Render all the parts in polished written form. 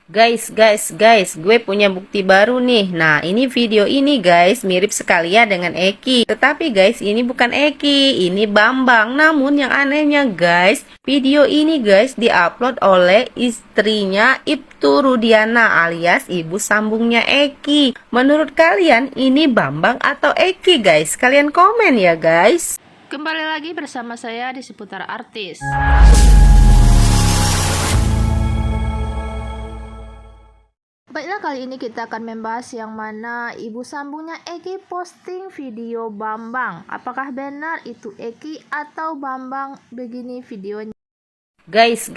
Guys, gue punya bukti baru nih. Nah, ini video ini guys, mirip sekali ya dengan Eki. Tetapi guys, ini bukan Eki, ini Bambang. Namun yang anehnya guys, video ini guys diupload oleh istrinya Ibtu Rudiana alias ibu sambungnya Eki. Menurut kalian ini Bambang atau Eki guys? Kalian komen ya guys. Kembali lagi bersama saya di seputar artis. Baiklah, kali ini kita akan membahas yang mana ibu sambungnya Eki posting video Bambang. Apakah benar itu Eki atau Bambang? Begini videonya. Guys,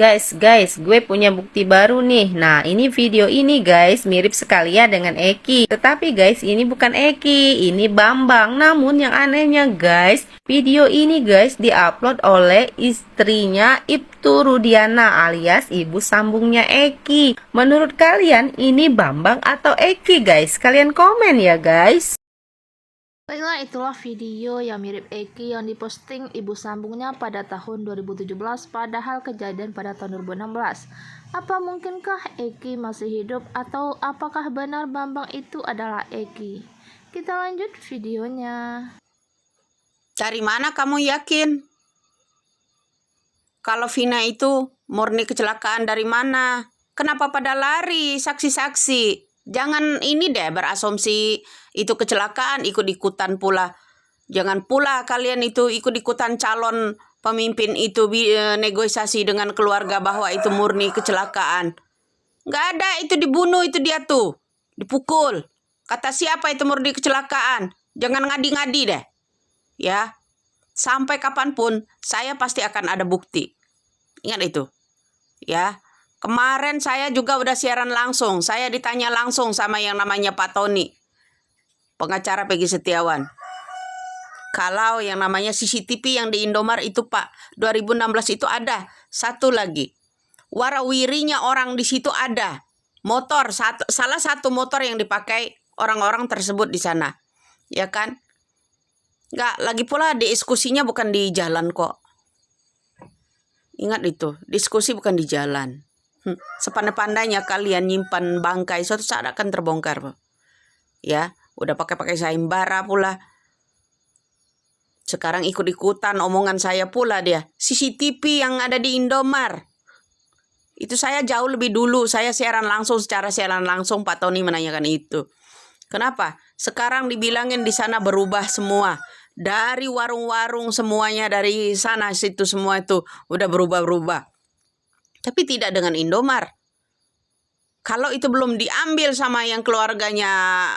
gue punya bukti baru nih. Nah, ini video ini guys, mirip sekali ya dengan Eki. Tetapi guys, ini bukan Eki, ini Bambang. Namun yang anehnya guys, video ini guys diupload oleh istrinya Ibtu Rudiana alias ibu sambungnya Eki. Menurut kalian ini Bambang atau Eki guys? Kalian komen ya guys. Baiklah, itulah video yang mirip Eki yang diposting ibu sambungnya pada tahun 2017, padahal kejadian pada tahun 2016. Apa mungkinkah Eki masih hidup atau apakah benar Bambang itu adalah Eki? Kita lanjut videonya. Dari mana kamu yakin? Kalau Vina itu murni kecelakaan dari mana? Kenapa pada lari saksi-saksi? Jangan ini deh berasumsi itu kecelakaan ikut-ikutan pula. Jangan pula kalian itu ikut-ikutan calon pemimpin itu negosiasi dengan keluarga bahwa itu murni kecelakaan. Nggak ada, itu dibunuh itu dia tuh. Dipukul. Kata siapa itu murni kecelakaan? Jangan ngadi-ngadi deh. Ya. Sampai kapanpun saya pasti akan ada bukti. Ingat itu. Ya. Kemarin saya juga udah siaran langsung. Saya ditanya langsung sama yang namanya Pak Tony, pengacara Peggy Setiawan. Kalau yang namanya CCTV yang di Indomaret itu Pak, 2016 itu ada. Satu lagi, warawirinya orang di situ ada. Motor, salah satu motor yang dipakai orang-orang tersebut di sana. Ya kan? Nggak, lagi pula diskusinya bukan di jalan kok. Ingat itu, diskusi bukan di jalan. Sepandai-pandainya kalian nyimpan bangkai, suatu saat akan terbongkar. Ya, udah pakai sayembara pula. Sekarang ikut-ikutan omongan saya pula dia. CCTV yang ada di Indomaret. Itu saya jauh lebih dulu, saya siaran langsung, secara siaran langsung Pak Tony menanyakan itu. Kenapa? Sekarang dibilangin di sana berubah semua. Dari warung-warung semuanya, dari sana situ semua itu udah berubah-berubah. Tapi tidak dengan Indomaret. Kalau itu belum diambil sama yang keluarganya,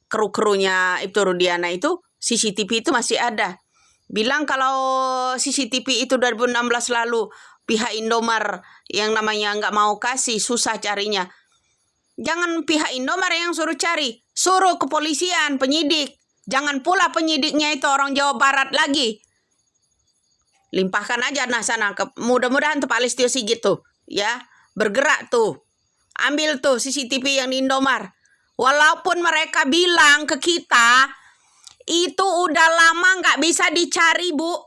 kru-krunya Ibtu Rudiana itu, CCTV itu masih ada. Bilang kalau CCTV itu 2016 lalu, pihak Indomaret yang namanya nggak mau kasih, susah carinya. Jangan pihak Indomaret yang suruh cari. Suruh kepolisian, penyidik. Jangan pula penyidiknya itu orang Jawa Barat lagi. Limpahkan aja nah sana, mudah-mudahan tuh Pak Listio Sigit tuh ya bergerak tuh, ambil tuh CCTV yang di Indomaret. Walaupun mereka bilang ke kita itu udah lama nggak bisa dicari Bu,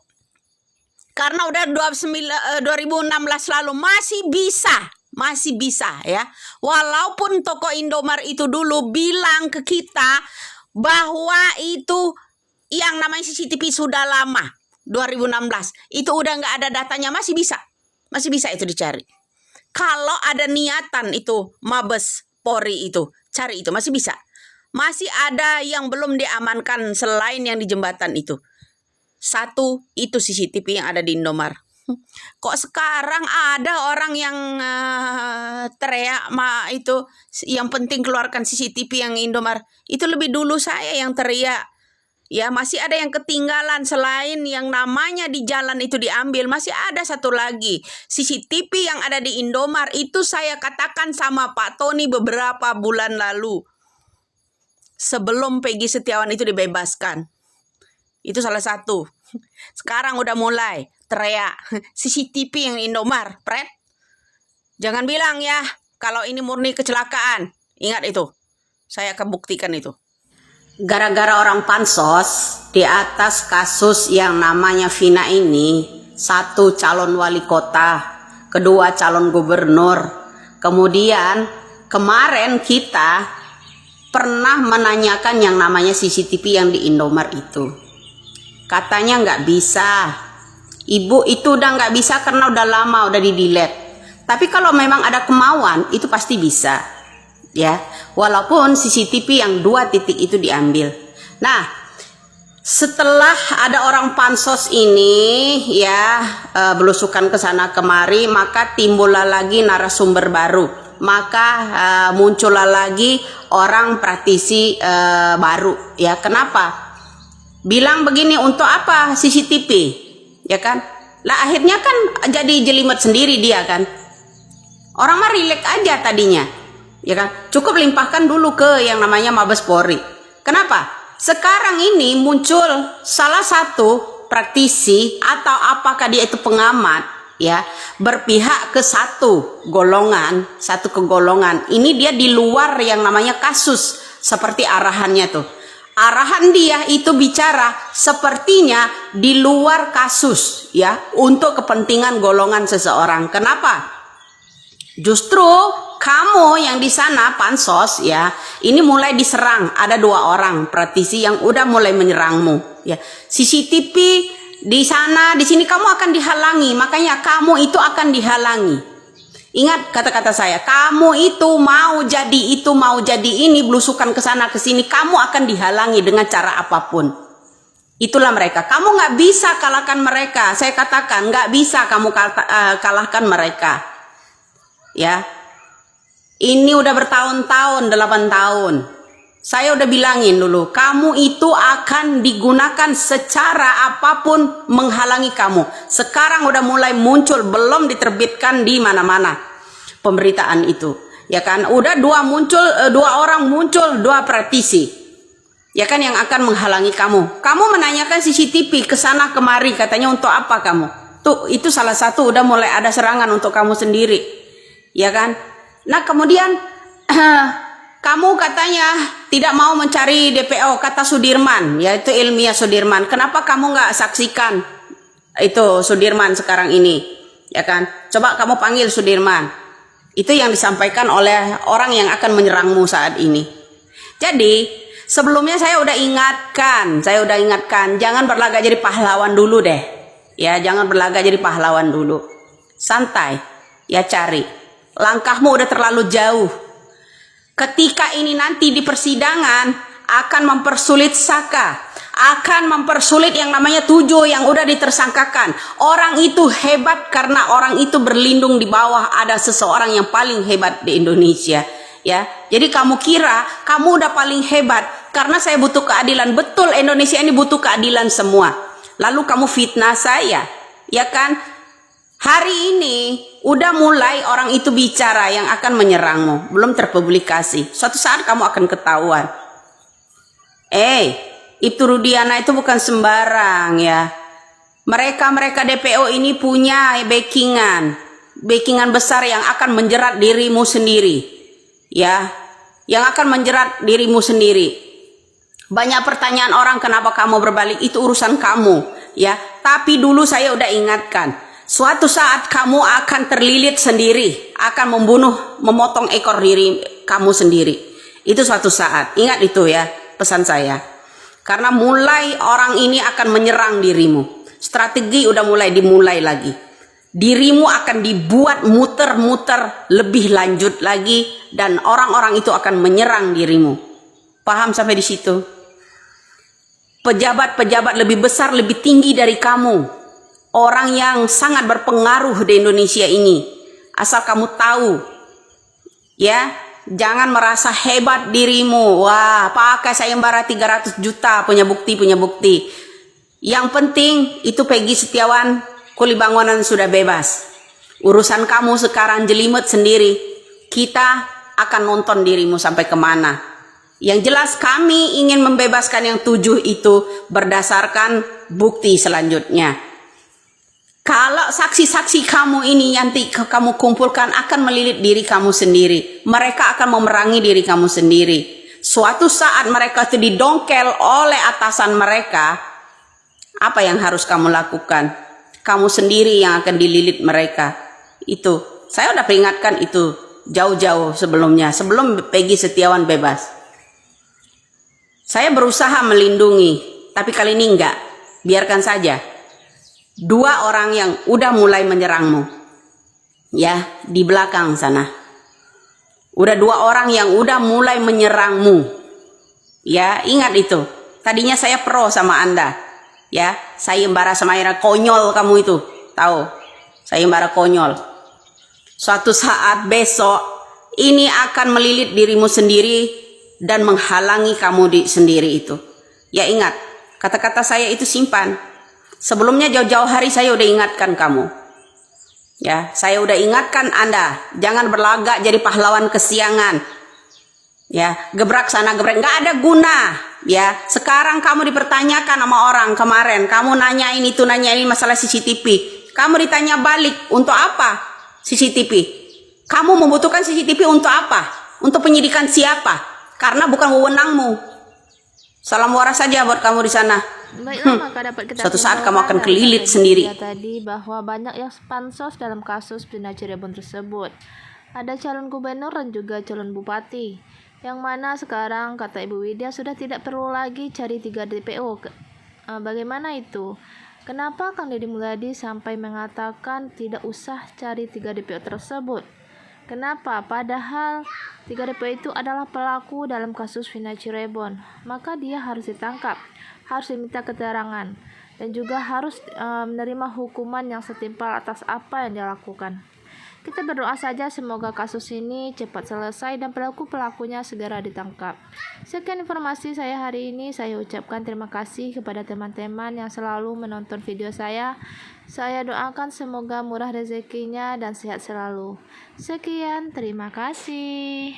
karena udah 2016 lalu, masih bisa ya. Walaupun toko Indomaret itu dulu bilang ke kita bahwa itu yang namanya CCTV sudah lama 2016, itu udah nggak ada datanya, masih bisa itu dicari. Kalau ada niatan itu Mabes Polri itu cari, itu masih bisa. Masih ada yang belum diamankan selain yang di jembatan itu. Satu itu CCTV yang ada di Indomaret. Kok sekarang ada orang yang teriak itu yang penting keluarkan CCTV yang Indomaret. Itu lebih dulu saya yang teriak. Ya, masih ada yang ketinggalan selain yang namanya di jalan itu diambil. Masih ada satu lagi. CCTV yang ada di Indomaret itu saya katakan sama Pak Tony beberapa bulan lalu. Sebelum Peggy Setiawan itu dibebaskan. Itu salah satu. Sekarang udah mulai teriak. CCTV yang Indomaret, Pret. Jangan bilang ya kalau ini murni kecelakaan. Ingat itu. Saya akan buktikan itu. Gara-gara orang pansos di atas kasus yang namanya Vina ini, satu calon wali kota, kedua calon gubernur, Kemudian kemarin kita pernah menanyakan yang namanya CCTV yang di Indomaret itu. Katanya nggak bisa. Ibu itu udah nggak bisa karena udah lama, udah di-delete. Tapi kalau memang ada kemauan, itu pasti bisa. Ya, walaupun CCTV yang 2 titik itu diambil. Nah, setelah ada orang pansos ini ya belusukan ke sana kemari, maka timbullah lagi narasumber baru. Maka muncullah lagi orang praktisi baru. Ya, kenapa? Bilang begini, untuk apa CCTV? Ya kan? Lah akhirnya kan jadi jelimet sendiri dia kan. Orang mah rileks aja tadinya. Ya kan? Cukup limpahkan dulu ke yang namanya Mabes Polri. Kenapa? Sekarang ini muncul salah satu praktisi atau apakah dia itu pengamat ya, berpihak ke satu golongan. Ini dia di luar yang namanya kasus, seperti arahannya tuh. Arahan dia itu bicara sepertinya di luar kasus ya, untuk kepentingan golongan seseorang. Kenapa? Justru kamu yang di sana pansos ya, ini mulai diserang. Ada 2 orang praktisi yang udah mulai menyerangmu ya. CCTV di sana, di sini kamu akan dihalangi. Makanya kamu itu akan dihalangi. Ingat kata-kata saya, kamu itu mau jadi ini, belusukan ke sana ke sini, kamu akan dihalangi dengan cara apapun. Itulah mereka. Kamu nggak bisa kalahkan mereka. Saya katakan nggak bisa kamu kalahkan mereka. Ya, ini udah bertahun-tahun, 8 tahun. Saya udah bilangin dulu, kamu itu akan digunakan secara apapun menghalangi kamu. Sekarang udah mulai muncul, belum diterbitkan di mana-mana pemberitaan itu. Ya kan, udah 2 orang muncul, 2 praktisi. Ya kan, yang akan menghalangi kamu. Kamu menanyakan CCTV ke sana kemari, katanya untuk apa kamu? Tuh, itu salah satu udah mulai ada serangan untuk kamu sendiri. Ya kan? Nah, kemudian kamu katanya tidak mau mencari DPO, kata Sudirman, yaitu Ilmiah Sudirman. Kenapa kamu nggak saksikan itu Sudirman sekarang ini? Ya kan? Coba kamu panggil Sudirman. Itu yang disampaikan oleh orang yang akan menyerangmu saat ini. Jadi, sebelumnya saya udah ingatkan, jangan berlagak jadi pahlawan dulu deh. Ya, jangan berlagak jadi pahlawan dulu. Santai, ya cari. Langkahmu udah terlalu jauh. Ketika ini nanti di persidangan akan mempersulit Saka, akan mempersulit yang namanya 7 yang udah ditersangkakan. Orang itu hebat karena orang itu berlindung di bawah ada seseorang yang paling hebat di Indonesia. Ya, jadi kamu kira kamu udah paling hebat karena saya butuh keadilan. Betul, Indonesia ini butuh keadilan semua. Lalu kamu fitnah saya, ya kan? Hari ini udah mulai orang itu bicara yang akan menyerangmu, belum terpublikasi. Suatu saat kamu akan ketahuan. Ibtu Rudiana itu bukan sembarang ya. Mereka DPO ini punya backingan besar yang akan menjerat dirimu sendiri. Ya, yang akan menjerat dirimu sendiri. Banyak pertanyaan orang kenapa kamu berbalik, itu urusan kamu ya. Tapi dulu saya udah ingatkan. Suatu saat kamu akan terlilit sendiri, akan memotong ekor diri kamu sendiri. Itu suatu saat. Ingat itu ya, pesan saya. Karena mulai orang ini akan menyerang dirimu. Strategi udah mulai dimulai lagi. Dirimu akan dibuat muter-muter lebih lanjut lagi dan orang-orang itu akan menyerang dirimu. Paham sampai di situ? Pejabat-pejabat lebih besar, lebih tinggi dari kamu. Orang yang sangat berpengaruh di Indonesia ini. Asal kamu tahu. Ya, jangan merasa hebat dirimu. Wah, pakai sayembara 300 juta punya bukti. Yang penting itu Peggy Setiawan Kuli Bangunan sudah bebas. Urusan kamu sekarang jelimet sendiri. Kita akan nonton dirimu sampai kemana. Yang jelas kami ingin membebaskan yang 7 itu berdasarkan bukti selanjutnya. Kalau saksi-saksi kamu ini nanti kamu kumpulkan akan melilit diri kamu sendiri. Mereka akan memerangi diri kamu sendiri. Suatu saat mereka itu didongkel oleh atasan mereka. Apa yang harus kamu lakukan? Kamu sendiri yang akan dililit mereka. Itu. Saya udah peringatkan itu jauh-jauh sebelumnya, sebelum Peggy Setiawan bebas. Saya berusaha melindungi, tapi kali ini enggak. Biarkan saja. 2 orang yang udah mulai menyerangmu. Ya, di belakang sana. Udah 2 orang yang udah mulai menyerangmu. Ya, ingat itu. Tadinya saya pro sama Anda. Ya, sayembara sama Ira, konyol kamu itu. Tahu? Sayembara konyol. Suatu saat besok ini akan melilit dirimu sendiri dan menghalangi kamu sendiri itu. Ya ingat, kata-kata saya itu simpan. Sebelumnya jauh-jauh hari saya udah ingatkan kamu. Ya, saya udah ingatkan Anda, jangan berlagak jadi pahlawan kesiangan. Ya, gebrak sana gebrak, nggak ada guna. Ya, sekarang kamu dipertanyakan sama orang kemarin, kamu nanyain itu nanyain masalah CCTV. Kamu ditanya balik, untuk apa CCTV? Kamu membutuhkan CCTV untuk apa? Untuk penyidikan siapa? Karena bukan wewenangmu. Salam waras saja buat kamu di sana. Baiklah, maka dapat kita Suatu saat simpulkan kamu akan dari kelilit kata sendiri. Julia tadi bahwa banyak yang pansos dalam kasus Pina Cirebon tersebut. Ada calon gubernur dan juga calon bupati. Yang mana sekarang kata Ibu Widya sudah tidak perlu lagi cari 3 DPO. Bagaimana itu? Kenapa Kang Deddy Mulyadi sampai mengatakan tidak usah cari 3 DPO tersebut? Kenapa? Padahal 3 DPO itu adalah pelaku dalam kasus Pina Cirebon. Maka dia harus ditangkap, harus diminta keterangan, dan juga harus menerima hukuman yang setimpal atas apa yang dia lakukan. Kita berdoa saja semoga kasus ini cepat selesai dan pelaku-pelakunya segera ditangkap. Sekian informasi saya hari ini. Saya ucapkan terima kasih kepada teman-teman yang selalu menonton video saya. Saya doakan semoga murah rezekinya dan sehat selalu. Sekian, terima kasih.